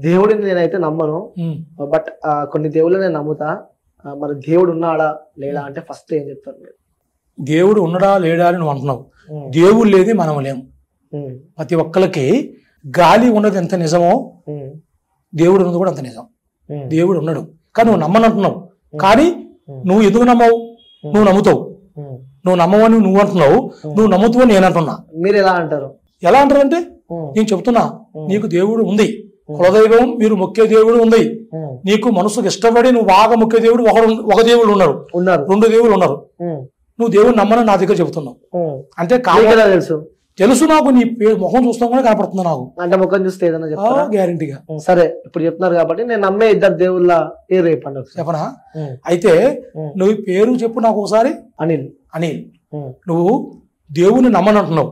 దేవుడిని నేనైతే నమ్మను, బట్ కొన్ని దేవుళ్ళు నేను నమ్ముతా. మరి దేవుడు ఉన్నాడా లేడా అంటే ఫస్ట్ ఏం చెప్తారు మీరు? దేవుడు ఉన్నాడా లేడా అని నువ్వు అంటున్నావు. దేవుడు లేని మనం లేము. ప్రతి ఒక్కరికి గాలి ఉన్నది ఎంత నిజమో దేవుడు ఉన్నది కూడా అంత నిజం. దేవుడు ఉన్నాడు కానీ నువ్వు నమ్మనంటున్నావు. కానీ నువ్వు ఎందుకు నమ్మవు? నువ్వు నమ్ముతావు. నువ్వు నమ్మవని నువ్వు అంటున్నావు, నువ్వు నమ్ముతావు నేను అంటున్నా. మీరు ఎలా అంటారు? ఎలా అంటారంటే నేను చెప్తున్నా, నీకు దేవుడు ఉంది, కులదైవం మీరు మొక్కే దేవుడు ఉంది, నీకు మనసుకు ఇష్టపడి నువ్వు బాగా మొక్కే దేవుడు ఒక దేవుడు ఉన్నారు, 2 దేవుళ్ళు ఉన్నారు. నువ్వు దేవుడు నమ్మని నా దగ్గర చెబుతున్నావు అంటే తెలుసు తెలుసు నాకు. నీ ముఖం చూస్తాం కూడా కనపడుతుంది నాకు. అంటే ముఖం చూస్తే ఏదైనా చెప్తారా? గ్యారంటీగా. సరే ఇప్పుడు చెప్తున్నారు కాబట్టి నేను నమ్మే 2 దేవుళ్ళ పేరు చెప్పండి చెప్పనా? అయితే నువ్వు పేరు చెప్పు నాకు ఒకసారి. అనిల్. అనిల్, నువ్వు దేవుని నమ్మనంటున్నావు.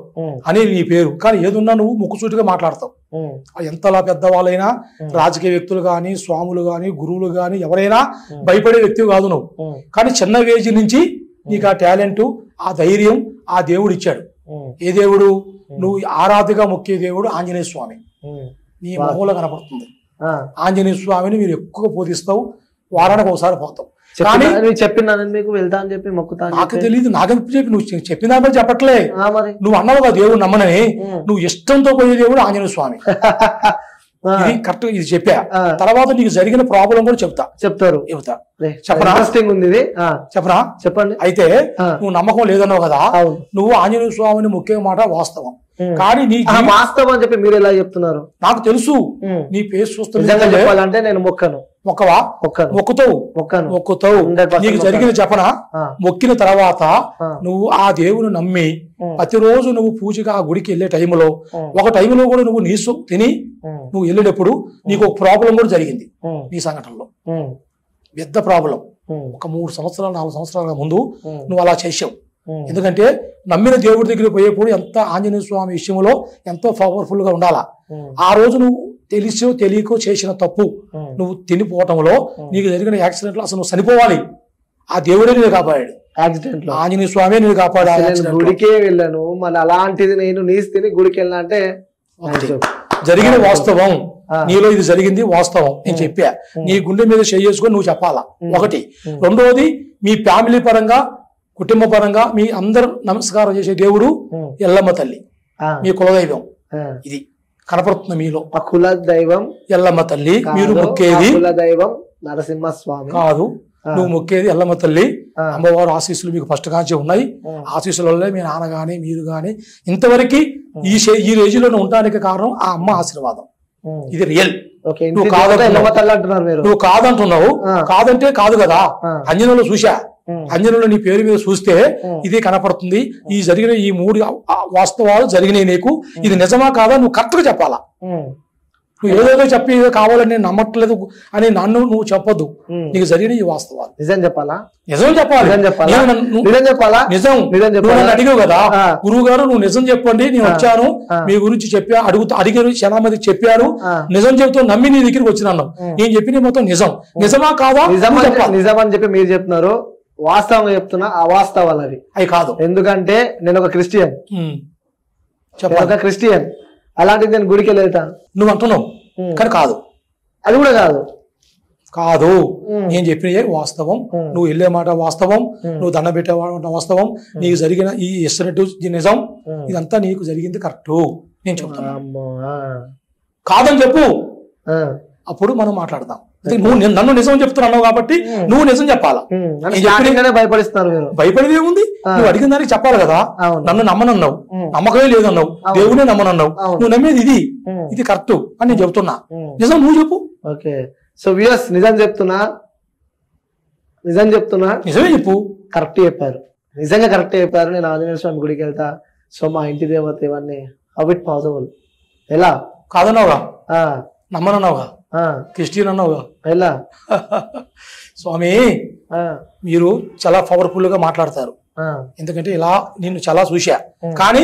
అనిల్ నీ పేరు, కానీ ఏదున్నా నువ్వు ముక్కుసూటిగా మాట్లాడతావు. ఎంతలా పెద్దవాళ్ళైనా, రాజకీయ వ్యక్తులు గాని, స్వాములు గాని, గురువులు గాని, ఎవరైనా భయపడే వ్యక్తి కాదు నువ్వు. కానీ చిన్న ఏజ్ నుంచి నీకు ఆ టాలెంట్, ఆ ధైర్యం ఆ దేవుడు ఇచ్చాడు. ఏ దేవుడు? నువ్వు ఆరాధగా మొక్కే దేవుడు ఆంజనేయ స్వామి. నీ మొహంలో కనపడుతుంది. ఆంజనేయ స్వామిని మీరు ఎక్కువ పూజిస్తావు, వారానికి ఒకసారి పోతావు. కానీ చెప్పినాను మీకు వెళ్తా అని చెప్పి మొక్కుతా. నాకు తెలియదు, నాకెందుకు చెప్పి నువ్వు చెప్పిన దాని చెప్పట్లే. నువ్వు అన్నావు కదా దేవుడు నమ్మనని. నువ్వు ఇష్టంతో పోయే దేవుడు ఆంజనేయ స్వామి. ఇది కరెక్ట్, ఇది చెప్పా. తర్వాత నీకు జరిగిన ప్రాబ్లం కూడా చెప్తారు. చెప్పరా? చెప్పరా? చెప్పండి. అయితే నువ్వు నమ్మకం లేదన్నావు కదా, నువ్వు ఆంజనేయ స్వామిని మొక్కే మాట వాస్తవం. కానీ నీ వాస్తవం అని చెప్పి మీరు ఎలా చెప్తున్నారు? నాకు తెలుసు. నీ పేరు చూస్తే చెప్పాలంటే నేను మొక్కను. మొక్కవా? మొక్కుతావు. నీకు జరిగిన చెప్పనా? మొక్కిన తర్వాత నువ్వు ఆ దేవుని నమ్మి ప్రతిరోజు నువ్వు పూజగా ఆ గుడికి వెళ్ళే టైంలో, ఒక టైంలో కూడా నువ్వు నీసు తిని నువ్వు వెళ్ళేటప్పుడు నీకు ఒక ప్రాబ్లం కూడా జరిగింది. నీ సంఘటనలో పెద్ద ప్రాబ్లం. ఒక 3 సంవత్సరాలు 4 సంవత్సరాల ముందు నువ్వు అలా చేసావు. ఎందుకంటే నమ్మిన దేవుడి దగ్గర పోయేప్పుడు ఎంత ఆంజనేయ స్వామి విషయంలో ఎంతో పవర్ఫుల్ గా ఉండాలా. ఆ రోజు నువ్వు తెలిసో తెలియకో చేసిన తప్పు నువ్వు తినిపోవటంలో నీకు జరిగిన యాక్సిడెంట్ లో అసలు నువ్వు చనిపోవాలి. ఆ దేవుడే నేను కాపాడాడు. యాక్సిడెంట్ లో ఆంజనేయ స్వామి నేను కాపాడాడు. గుడికే వెళ్ళాను, మళ్ళీ అలాంటిది నేను నీసు తిని గుడికి వెళ్ళినా అంటే జరిగిన వాస్తవం. నీలో ఇది జరిగింది వాస్తవం. నేను చెప్పా, నీ గుండె మీద చేసుకొని నువ్వు చెప్పాలా. ఒకటి. రెండోది, మీ ఫ్యామిలీ పరంగా, కుటుంబ పరంగా మీ అందరు నమస్కారం చేసే దేవుడు ఎల్లమ్మ తల్లి, మీ కులదైవం. ఇది కనపడుతుంది మీలో. కుల దైవం ఎల్లమ్మ తల్లి. మీరు మొక్కేది కులదైవం నరసింహస్వామి కాదు, నువ్వు మొక్కేది ఎల్లమ్మ తల్లి. అమ్మవారు ఆశీస్సులు మీకు ఫస్ట్ కాంచి ఉన్నాయి. ఆశీస్సుల వల్లే మీ నాన్న గాని మీరు గాని ఇంతవరకు ఈ రేజీలో ఉండడానికి కారణం ఆ అమ్మ ఆశీర్వాదం. ఇది రియల్. నువ్వు కాదంటున్నావు. కాదంటే కాదు కదా. అంజనంలో చూసా, అంజనంలో నీ పేరు మీద చూస్తే ఇది కనపడుతుంది. ఈ జరిగిన ఈ 3 వాస్తవాలు జరిగినాయి నీకు. ఇది నిజమా కాదా నువ్వు కరెక్ట్ గా చెప్పాలా. నువ్వు ఏదేదో చెప్పి ఏదో కావాలని నేను నమ్మట్లేదు అని నన్ను నువ్వు చెప్పొద్దు. నీకు జరిగిన ఈ వాస్తవాలు నిజం చెప్పాలా? నిజం చెప్పాలి. నిజం. నువ్వు అడిగావు కదా, గురువు గారు నువ్వు నిజం చెప్పండి, నేను వచ్చాను మీ గురించి చెప్పా, అడిగారు, చాలా మందికి చెప్పారు, నిజం చెబుతూ నమ్మి నీ దగ్గరికి వచ్చినాను. నేను చెప్పిన మొత్తం నిజం. నిజమా కాదా? నిజం అని చెప్పి మీరు చెప్తున్నారు, వాస్తవంగా చెప్తున్నా అవాస్తవాలు అవి కాదు. ఎందుకంటే నేను ఒక క్రిస్టియన్, క్రిస్టియన్ అలాంటిది నేను గుడికి వెళ్తాను నువ్వు అంటున్నావు, కానీ కాదు. అది కూడా కాదు. కాదు, నేను చెప్పిన వాస్తవం. నువ్వు వెళ్ళే మాట వాస్తవం, నువ్వు దండ పెట్టే మాట వాస్తవం, నీకు జరిగిన ఈ ఎస్టిమేట్ నిజం, ఇదంతా నీకు జరిగింది కరెక్ట్. నేను చెప్తాను, కాదని చెప్పు, అప్పుడు మనం మాట్లాడదాం. నువ్వు నన్ను నిజం చెప్తున్నావు కాబట్టి నువ్వు నిజం చెప్పాలా. భయపడిస్తారు. భయపడేది ఏముంది? నువ్వు అడిగిన దానికి చెప్పాలి కదా. నన్ను నమ్మనన్నావు, నమ్మకమే లేదన్నావు, దేవుడే నమ్మనన్నావు, నువ్వు నమ్మేది ఇది కరెక్ట్ అని నేను చెప్తున్నా. నిజం నువ్వు చెప్పు. ఓకే, సో వ్యూయర్స్ నిజం చెప్తున్నా, నిజమే చెప్పు. కరెక్ట్ చెప్పారు, నిజంగా కరెక్ట్ చెప్పారు. నేను ఆంజనేయ స్వామి గుడికి వెళ్తా, సో మా ఇంటి దేవత ఇవన్నీ హౌ ఇట్ పాసిబుల్? ఎలా కాదన్నావుగా, నమ్మనన్నావుగా, క్రిస్టియన్ అన్నావుగా, ఎలా? స్వామి మీరు చాలా పవర్ఫుల్ గా మాట్లాడతారు. ఎందుకంటే ఇలా నేను చాలా చూసా, కానీ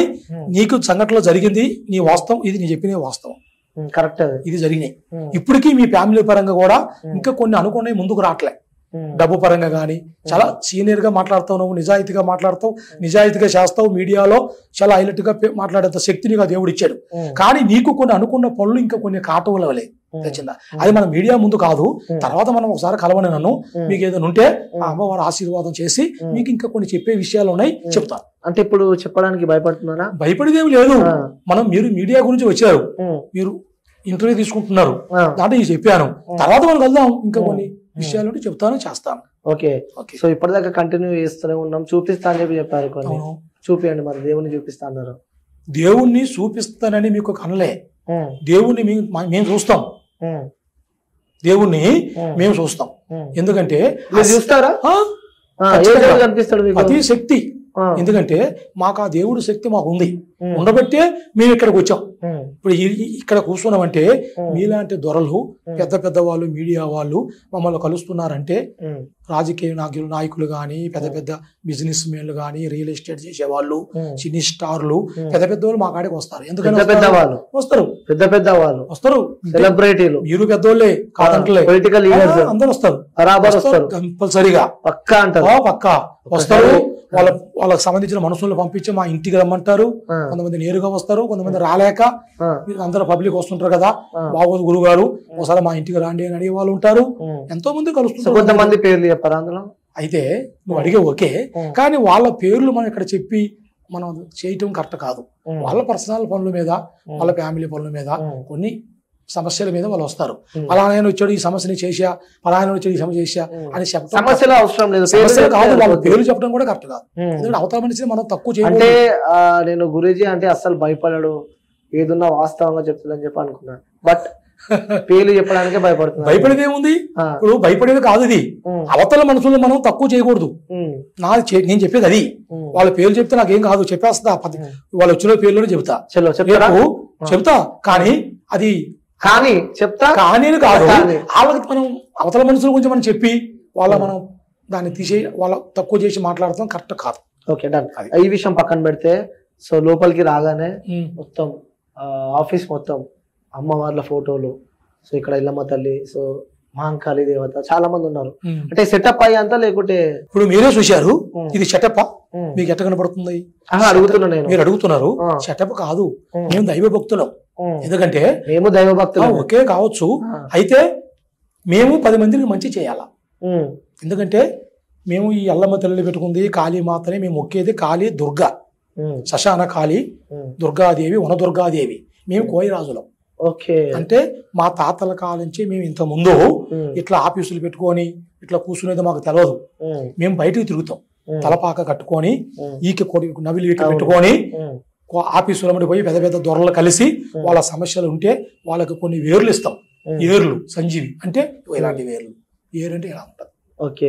నీకు సంఘటనలో జరిగింది నీ వాస్తవం, ఇది నీ చెప్పిన వాస్తవం కరెక్ట్, ఇది జరిగినాయి. ఇప్పటికీ మీ ఫ్యామిలీ పరంగా కూడా ఇంకా కొన్ని అనుకునే ముందుకు రావట్లే. డబ్బు పరంగా కానీ చాలా సీనియర్ గా మాట్లాడతావు, నువ్వు నిజాయితీగా మాట్లాడతావు, నిజాయితీగా చేస్తావు, మీడియాలో చాలా హైలైట్ గా మాట్లాడేంత శక్తినిగా దేవుడు ఇచ్చాడు. కానీ నీకు కొన్ని అనుకున్న పనులు ఇంకా కొన్ని కాటవలవలే. తెచ్చిందా? అది మన మీడియా ముందు కాదు, తర్వాత మనం ఒకసారి కలవని నన్ను, మీకు ఏదైనా ఉంటే ఆ అమ్మవారి ఆశీర్వాదం చేసి మీకు ఇంకా కొన్ని చెప్పే విషయాలు ఉన్నాయి, చెప్తాను. అంటే ఇప్పుడు చెప్పడానికి భయపడుతున్నారా? భయపడేదేమి లేదు. మీరు మీడియా గురించి వచ్చారు, మీరు ఇంటర్వ్యూ తీసుకుంటున్నారు, దాంట్లో ఇది చెప్పాను, తర్వాత మనం వెళ్దాం, ఇంకా కొన్ని విషయాలు చెప్తాను, చేస్తాను. ఓకే. సో ఇప్పటిదాకా కంటిన్యూ చేస్తూనే ఉన్నాం. చూపిస్తా అని చెప్పి చెప్పారు కొన్ని, చూపియండి మరి. దేవుణ్ణి చూపిస్తా అన్నారు. దేవుణ్ణి చూపిస్తానని మీకు కనలే, దేవుణ్ణి మేము చూస్తాం, దేవుణ్ణి మేము చూస్తాం. ఎందుకంటే చూస్తారా? అతి శక్తి. ఎందుకంటే మాకు ఆ దేవుడి శక్తి మాకు ఉంది, ఉండబట్టే మేము ఇక్కడికి వచ్చాం. ఇప్పుడు ఇక్కడ కూర్చున్నామంటే మీలాంటి దొరలు, పెద్ద పెద్ద వాళ్ళు, మీడియా వాళ్ళు మమ్మల్ని కలుస్తున్నారంటే, రాజకీయ నాయకులు గాని, పెద్ద పెద్ద బిజినెస్ మెన్లు గాని, రియల్ ఎస్టేట్ చేసే వాళ్ళు, సినీ స్టార్లు, పెద్ద పెద్ద వాళ్ళు మా కాడికి వస్తారు. ఎందుకంటే వస్తారు, పెద్ద పెద్ద వాళ్ళు వస్తారు, సెలబ్రిటీలు. మీరు పెద్దోళ్ళే కాదంటలే, పొలిటికల్ లీడర్స్ అందరూ వస్తారు కంపల్సరీగా, పక్కా అంటారు, పక్కా వస్తారు. వాళ్ళకి సంబంధించిన మనుషులను పంపించి మా ఇంటికి రమ్మంటారు. కొంతమంది నేరుగా వస్తారు, కొంతమంది రాలేక అందరూ పబ్లిక్ వస్తుంటారు కదా, బాగోదు గురుగారు ఒకసారి మా ఇంటికి రాండి అని అడిగే వాళ్ళు ఉంటారు. ఎంతో మంది కలుస్తుంటారు. కొంతమంది పేర్లు చెప్పారు అందులో. అయితే నువ్వు అడిగే ఓకే, కానీ వాళ్ళ పేర్లు మనం ఇక్కడ చెప్పి మనం చేయటం కరెక్ట్ కాదు. వాళ్ళ పర్సనల్ పనుల మీద, వాళ్ళ ఫ్యామిలీ పనుల మీద, కొన్ని సమస్యల మీద వాళ్ళు వస్తారు. పలానా వచ్చాడు, ఈ సమస్యని చేసా, పలానా వచ్చాడు, ఈ సమస్య చేసా అని చెప్పడం సమస్యలు అవసరం లేదు, సమస్యలు కాదు, వాళ్ళ పేర్లు చెప్పడం కూడా కరెక్ట్ కాదు. ఎందుకంటే అవతల మనిషిని మనం తక్కువ చేయాలి. అంటే నేను గురూజీ అంటే అస్సలు భయపడడు, ఏదున్నా వాస్తవంగా చెప్తుందని చెప్పి అనుకున్నాను. బట్ పేర్లు చెప్పడానికే భయపడుతుంది. భయపడేది ఏముంది? ఇప్పుడు భయపడేది కాదు, ఇది అవతల మనుషులు మనం తక్కువ చేయకూడదు. నేను చెప్పేది అది. వాళ్ళ పేర్లు చెప్తే నాకేం కాదు, చెప్పేస్తా, వాళ్ళు వచ్చిన పేర్లు చెప్తా, చెప్తా, కానీ అది కానీ చెప్తా కానీ కాదు. వాళ్ళకి మనం అవతల మనుషుల గురించి మనం చెప్పి మనం దాన్ని తీసే, వాళ్ళ తక్కువ చేసి మాట్లాడతాం కరెక్ట్ కాదు. Okay, done. ఈ విషయం పక్కన పెడితే, సో లోపలికి రాగానే మొత్తం ఆఫీస్ మొత్తం అమ్మవార్ల ఫోటోలు, సో ఇక్కడ ఇల్లమ్మ తల్లి, సో మహంకాళి దేవత, చాలా మంది ఉన్నారు. అంటే సెటప్ అయ్యేంత, లేకుంటే ఇప్పుడు మీరే చూశారు, ఇది సెటప్ మీకు ఎట్ట కనపడుతుంది అడుగుతున్నా నేను. మీరు అడుగుతున్నారు, సెటప్ కాదు, మేము దైవ భక్తులం. ఎందుకంటే మేము దైవ భక్తులం, ఓకే కావచ్చు. అయితే మేము 10 మందికి మంచి చేయాలా. ఎందుకంటే మేము ఈ అల్లమ్మ తల్లి పెట్టుకుంది, కాళీమాతని మేము మొక్కేది, కాళీ దుర్గా, శశాన కాళీ దుర్గాదేవి, వనదుర్గాదేవి. మేము కోయిరాజులం. ఓకే. అంటే మా తాతల కాలం నుంచి మేము ఇంత ముందు ఇట్లా ఆఫీసులు పెట్టుకొని ఇట్లా కూర్చునేది మాకు తెలియదు. మేము బయటకు తిరుగుతాం, తలపాక కట్టుకొని, ఈక నవిలి ఈక పెట్టుకొని ఆఫీసులో పోయి పెద్ద పెద్ద దొరలు కలిసి వాళ్ళ సమస్యలు ఉంటే వాళ్ళకి కొన్ని వేర్లు ఇస్తాం. ఏర్లు సంజీవి అంటే ఇలాంటి వేర్లు. ఏరు అంటే ఇలా ఉంటుంది.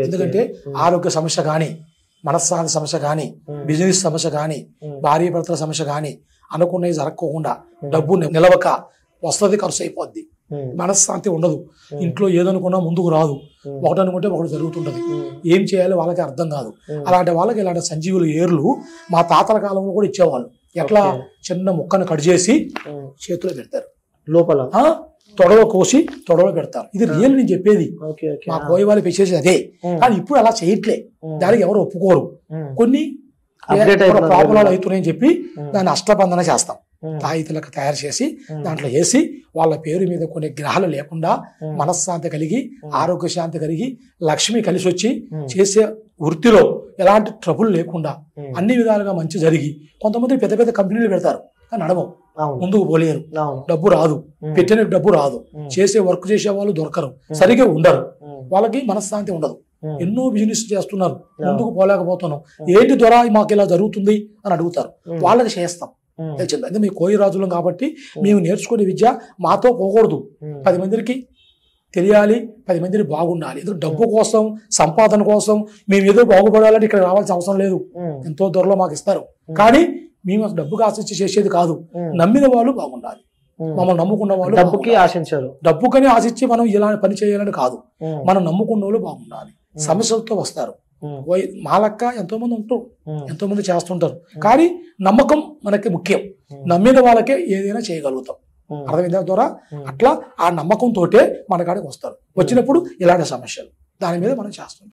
ఎందుకంటే ఆరోగ్య సమస్య కానీ, మనశ్శాంతి సమస్య కానీ, బిజినెస్ సమస్య కానీ, భార్య భర్తల సమస్య కానీ అనుకున్నవి జరగకుండా, డబ్బు నిలవక వస్తుంది, ఖర్చు అయిపోద్ది, మనశ్శాంతి ఉండదు, ఇంట్లో ఏదనుకున్నా ముందుకు రాదు, ఒకటి అనుకుంటే ఒకటి జరుగుతుంటది, ఏం చేయాలో వాళ్ళకి అర్థం కాదు. అలాంటి వాళ్ళకి ఇలాంటి సంజీవులు ఏర్లు మా తాతల కాలంలో కూడా ఇచ్చేవాళ్ళు. ఎట్లా చిన్న ముక్కను కట్ చేసి చేతిలో పెడతారు, లోపల తొడవ కోసి తొడవ పెడతారు. ఇది రియల్ నేను చెప్పేది. మా కోయి వాళ్ళు పెంచేసి అదే, కానీ ఇప్పుడు అలా చేయట్లే, దానికి ఎవరు ఒప్పుకోరు. కొన్ని ప్రాబ్లాలు అవుతున్నాయని చెప్పి దాన్ని అష్టబంధన చేస్తాం, తాయితులకు తయారు చేసి దాంట్లో వేసి వాళ్ళ పేరు మీద కొన్ని గ్రహాలు లేకుండా మనశ్శాంతి కలిగి, ఆరోగ్య శాంతి కలిగి, లక్ష్మి కలిసి వచ్చి చేసే వృత్తిలో ఎలాంటి ట్రబుల్ లేకుండా అన్ని విధాలుగా మంచి జరిగి, కొంతమంది పెద్ద పెద్ద కంపెనీలు పెడతారు కానీ నడవం, ముందుకు పోలేరు, డబ్బు రాదు, పెట్టిన డబ్బు రాదు, చేసే వర్క్ చేసే వాళ్ళు దొరకరు, సరిగ్గా ఉండరు, వాళ్ళకి మనశ్శాంతి ఉండదు. ఎన్నో బిజినెస్ చేస్తున్నారు, ముందుకు పోలేకపోతున్నాం, ఏంటి ద్వారా మాకు ఇలా జరుగుతుంది అని అడుగుతారు. వాళ్ళకి చేస్తాం, తెలిసింది. అంటే మేము కోయి రాజులం కాబట్టి మేము నేర్చుకునే విద్య మాతో పోకూడదు, 10 మందికి తెలియాలి, 10 మందిని బాగుండాలి. ఎందుకంటే డబ్బు కోసం, సంపాదన కోసం మేము ఏదో బాగుపడాలంటే ఇక్కడ రావాల్సిన అవసరం లేదు, ఎంతో త్వరలో మాకు ఇస్తారు. కానీ మేము డబ్బుకి ఆశించి చేసేది కాదు, నమ్మిన వాళ్ళు బాగుండాలి, మమ్మల్ని నమ్ముకున్న వాళ్ళు. డబ్బుకి ఆశించారు, డబ్బుకని ఆశించి మనం ఇలా పని చేయాలని కాదు, మనం నమ్ముకున్న వాళ్ళు బాగుండాలి. సమస్యలతో వస్తారు, మా లెక్క ఎంతో మంది ఉంటారు, ఎంతో మంది చేస్తుంటారు, కానీ నమ్మకం మనకి ముఖ్యం. నమ్మిన వాళ్ళకే ఏదైనా చేయగలుగుతాం, అర్థమైందా ద్వారా. అట్లా ఆ నమ్మకంతో మన కాడికి వస్తారు, వచ్చినప్పుడు ఇలాంటి సమస్యలు దాని మీద మనం చేస్తాం.